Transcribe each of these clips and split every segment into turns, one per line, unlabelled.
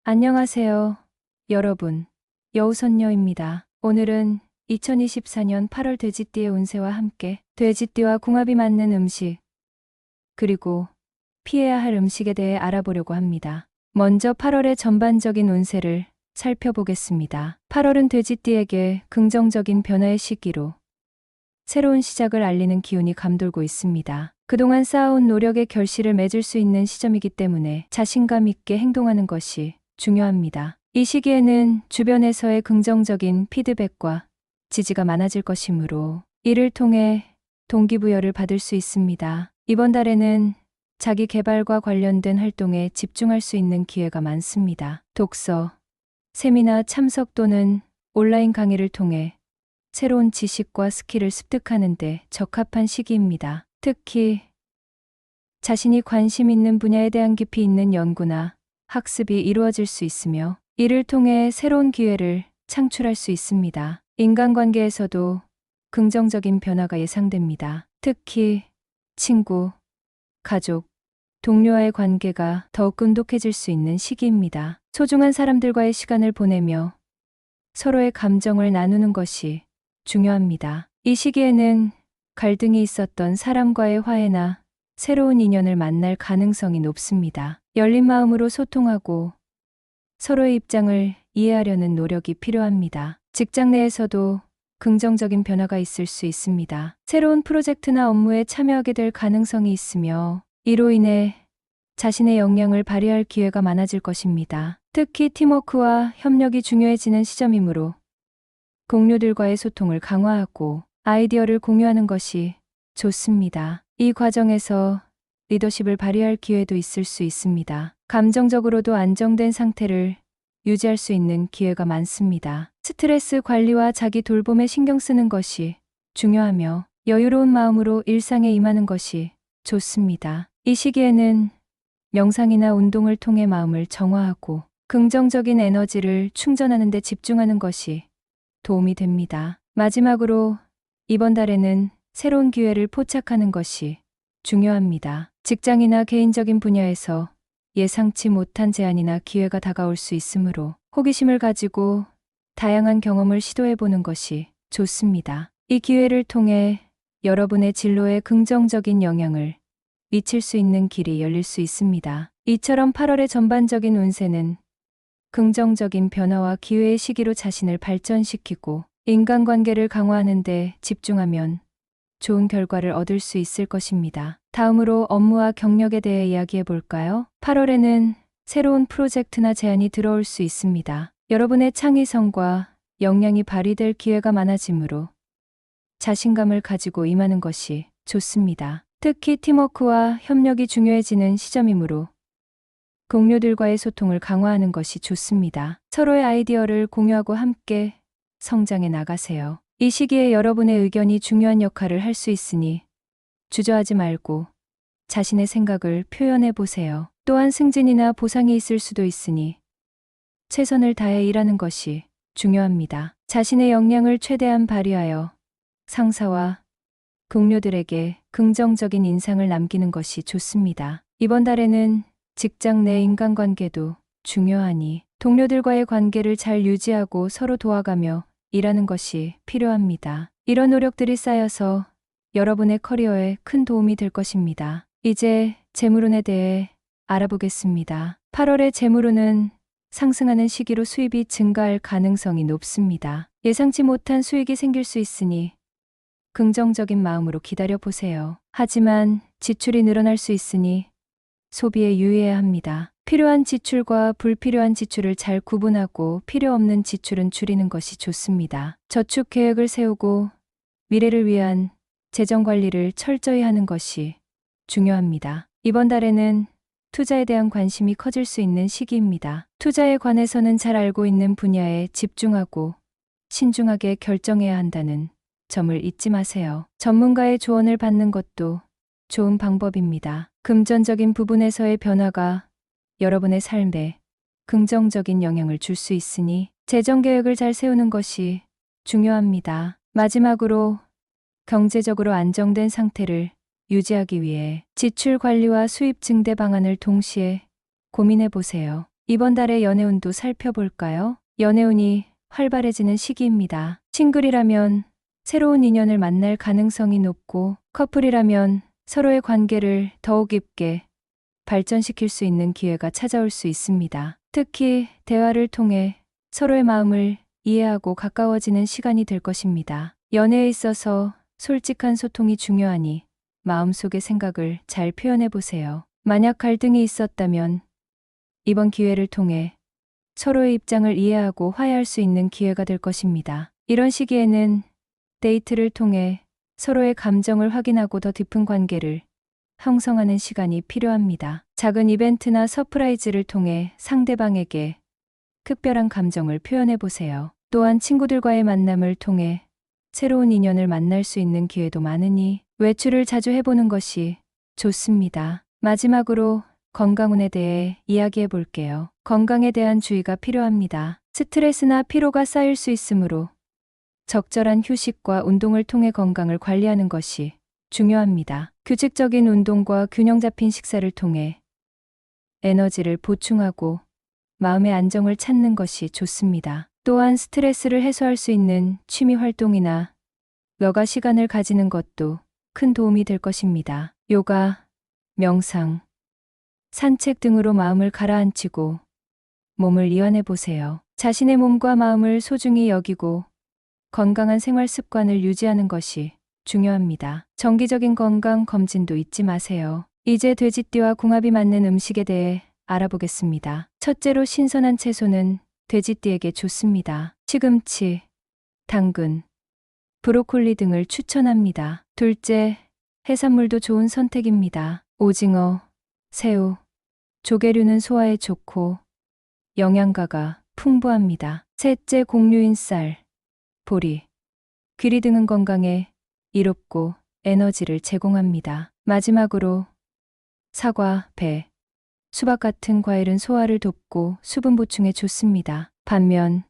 안녕하세요, 여러분. 여우선녀입니다. 오늘은 2024년 8월 돼지띠의 운세와 함께 돼지띠와 궁합이 맞는 음식, 그리고 피해야 할 음식에 대해 알아보려고 합니다. 먼저 8월의 전반적인 운세를 살펴보겠습니다. 8월은 돼지띠에게 긍정적인 변화의 시기로 새로운 시작을 알리는 기운이 감돌고 있습니다. 그동안 쌓아온 노력의 결실을 맺을 수 있는 시점이기 때문에 자신감 있게 행동하는 것이 중요합니다. 이 시기에는 주변에서의 긍정적인 피드백과 지지가 많아질 것이므로 이를 통해 동기부여를 받을 수 있습니다. 이번 달에는 자기 개발과 관련된 활동에 집중할 수 있는 기회가 많습니다. 독서, 세미나 참석 또는 온라인 강의를 통해 새로운 지식과 스킬을 습득하는 데 적합한 시기입니다. 특히 자신이 관심 있는 분야에 대한 깊이 있는 연구나 학습이 이루어질 수 있으며 이를 통해 새로운 기회를 창출할 수 있습니다. 인간관계에서도 긍정적인 변화가 예상됩니다. 특히 친구, 가족, 동료와의 관계가 더욱 돈독해질 수 있는 시기입니다. 소중한 사람들과의 시간을 보내며 서로의 감정을 나누는 것이 중요합니다. 이 시기에는 갈등이 있었던 사람과의 화해나 새로운 인연을 만날 가능성이 높습니다. 열린 마음으로 소통하고 서로의 입장을 이해하려는 노력이 필요합니다. 직장 내에서도 긍정적인 변화가 있을 수 있습니다. 새로운 프로젝트나 업무에 참여하게 될 가능성이 있으며 이로 인해 자신의 역량을 발휘할 기회가 많아질 것입니다. 특히 팀워크와 협력이 중요해지는 시점이므로 동료들과의 소통을 강화하고 아이디어를 공유하는 것이 좋습니다. 이 과정에서 리더십을 발휘할 기회도 있을 수 있습니다. 감정적으로도 안정된 상태를 유지할 수 있는 기회가 많습니다. 스트레스 관리와 자기 돌봄에 신경 쓰는 것이 중요하며 여유로운 마음으로 일상에 임하는 것이 좋습니다. 이 시기에는 명상이나 운동을 통해 마음을 정화하고 긍정적인 에너지를 충전하는 데 집중하는 것이 도움이 됩니다. 마지막으로 이번 달에는 새로운 기회를 포착하는 것이 중요합니다. 직장이나 개인적인 분야에서 예상치 못한 제안이나 기회가 다가올 수 있으므로 호기심을 가지고 다양한 경험을 시도해보는 것이 좋습니다. 이 기회를 통해 여러분의 진로에 긍정적인 영향을 미칠 수 있는 길이 열릴 수 있습니다. 이처럼 8월의 전반적인 운세는 긍정적인 변화와 기회의 시기로 자신을 발전시키고 인간관계를 강화하는 데 집중하면 좋은 결과를 얻을 수 있을 것입니다. 다음으로 업무와 경력에 대해 이야기해 볼까요? 8월에는 새로운 프로젝트나 제안이 들어올 수 있습니다. 여러분의 창의성과 역량이 발휘될 기회가 많아지므로 자신감을 가지고 임하는 것이 좋습니다. 특히 팀워크와 협력이 중요해지는 시점이므로 동료들과의 소통을 강화하는 것이 좋습니다. 서로의 아이디어를 공유하고 함께 성장해 나가세요. 이 시기에 여러분의 의견이 중요한 역할을 할 수 있으니 주저하지 말고 자신의 생각을 표현해 보세요. 또한 승진이나 보상이 있을 수도 있으니 최선을 다해 일하는 것이 중요합니다. 자신의 역량을 최대한 발휘하여 상사와 동료들에게 긍정적인 인상을 남기는 것이 좋습니다. 이번 달에는 직장 내 인간관계도 중요하니 동료들과의 관계를 잘 유지하고 서로 도와가며 일하는 것이 필요합니다. 이런 노력들이 쌓여서 여러분의 커리어에 큰 도움이 될 것입니다. 이제 재물운에 대해 알아보겠습니다. 8월의 재물운은 상승하는 시기로 수입이 증가할 가능성이 높습니다. 예상치 못한 수익이 생길 수 있으니 긍정적인 마음으로 기다려 보세요. 하지만 지출이 늘어날 수 있으니 소비에 유의해야 합니다. 필요한 지출과 불필요한 지출을 잘 구분하고 필요 없는 지출은 줄이는 것이 좋습니다. 저축 계획을 세우고 미래를 위한 재정 관리를 철저히 하는 것이 중요합니다. 이번 달에는 투자에 대한 관심이 커질 수 있는 시기입니다. 투자에 관해서는 잘 알고 있는 분야에 집중하고 신중하게 결정해야 한다는 점을 잊지 마세요. 전문가의 조언을 받는 것도 좋은 방법입니다. 금전적인 부분에서의 변화가 여러분의 삶에 긍정적인 영향을 줄 수 있으니 재정 계획을 잘 세우는 것이 중요합니다. 마지막으로 경제적으로 안정된 상태를 유지하기 위해 지출 관리와 수입 증대 방안을 동시에 고민해 보세요. 이번 달의 연애운도 살펴볼까요? 연애운이 활발해지는 시기입니다. 싱글이라면 새로운 인연을 만날 가능성이 높고, 커플이라면 서로의 관계를 더욱 깊게 발전시킬 수 있는 기회가 찾아올 수 있습니다. 특히 대화를 통해 서로의 마음을 이해하고 가까워지는 시간이 될 것입니다. 연애에 있어서 솔직한 소통이 중요하니 마음속의 생각을 잘 표현해 보세요. 만약 갈등이 있었다면 이번 기회를 통해 서로의 입장을 이해하고 화해할 수 있는 기회가 될 것입니다. 이런 시기에는 데이트를 통해 서로의 감정을 확인하고 더 깊은 관계를 형성하는 시간이 필요합니다. 작은 이벤트나 서프라이즈를 통해 상대방에게 특별한 감정을 표현해 보세요. 또한 친구들과의 만남을 통해 새로운 인연을 만날 수 있는 기회도 많으니 외출을 자주 해보는 것이 좋습니다. 마지막으로 건강운에 대해 이야기해 볼게요. 건강에 대한 주의가 필요합니다. 스트레스나 피로가 쌓일 수 있으므로 적절한 휴식과 운동을 통해 건강을 관리하는 것이 중요합니다. 규칙적인 운동과 균형 잡힌 식사를 통해 에너지를 보충하고 마음의 안정을 찾는 것이 좋습니다. 또한 스트레스를 해소할 수 있는 취미 활동이나 여가 시간을 가지는 것도 큰 도움이 될 것입니다. 요가, 명상, 산책 등으로 마음을 가라앉히고 몸을 이완해 보세요. 자신의 몸과 마음을 소중히 여기고 건강한 생활 습관을 유지하는 것이 중요합니다. 정기적인 건강 검진도 잊지 마세요. 이제 돼지띠와 궁합이 맞는 음식에 대해 알아보겠습니다. 첫째로 신선한 채소는 돼지띠에게 좋습니다. 시금치, 당근, 브로콜리 등을 추천합니다. 둘째, 해산물도 좋은 선택입니다. 오징어, 새우, 조개류는 소화에 좋고 영양가가 풍부합니다. 셋째, 곡류인 쌀, 보리, 귀리 등은 건강에 이롭고 에너지를 제공합니다. 마지막으로 사과, 배, 수박 같은 과일은 소화를 돕고 수분 보충에 좋습니다. 반면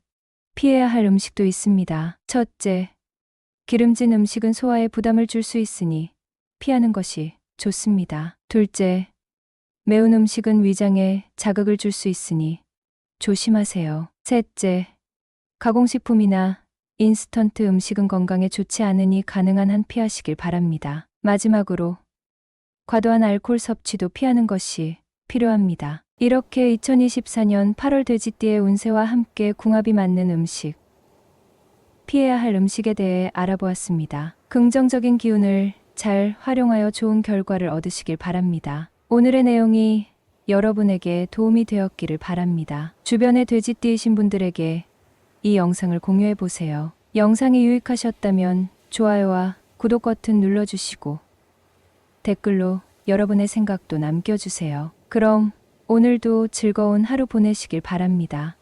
피해야 할 음식도 있습니다. 첫째, 기름진 음식은 소화에 부담을 줄 수 있으니 피하는 것이 좋습니다. 둘째, 매운 음식은 위장에 자극을 줄 수 있으니 조심하세요. 셋째, 가공식품이나 인스턴트 음식은 건강에 좋지 않으니 가능한 한 피하시길 바랍니다. 마지막으로 과도한 알코올 섭취도 피하는 것이 필요합니다. 이렇게 2024년 8월 돼지띠의 운세와 함께 궁합이 맞는 음식, 피해야 할 음식에 대해 알아보았습니다. 긍정적인 기운을 잘 활용하여 좋은 결과를 얻으시길 바랍니다. 오늘의 내용이 여러분에게 도움이 되었기를 바랍니다. 주변의 돼지띠이신 분들에게 이 영상을 공유해 보세요. 영상이 유익하셨다면 좋아요와 구독 버튼 눌러주시고 댓글로 여러분의 생각도 남겨주세요. 그럼 오늘도 즐거운 하루 보내시길 바랍니다.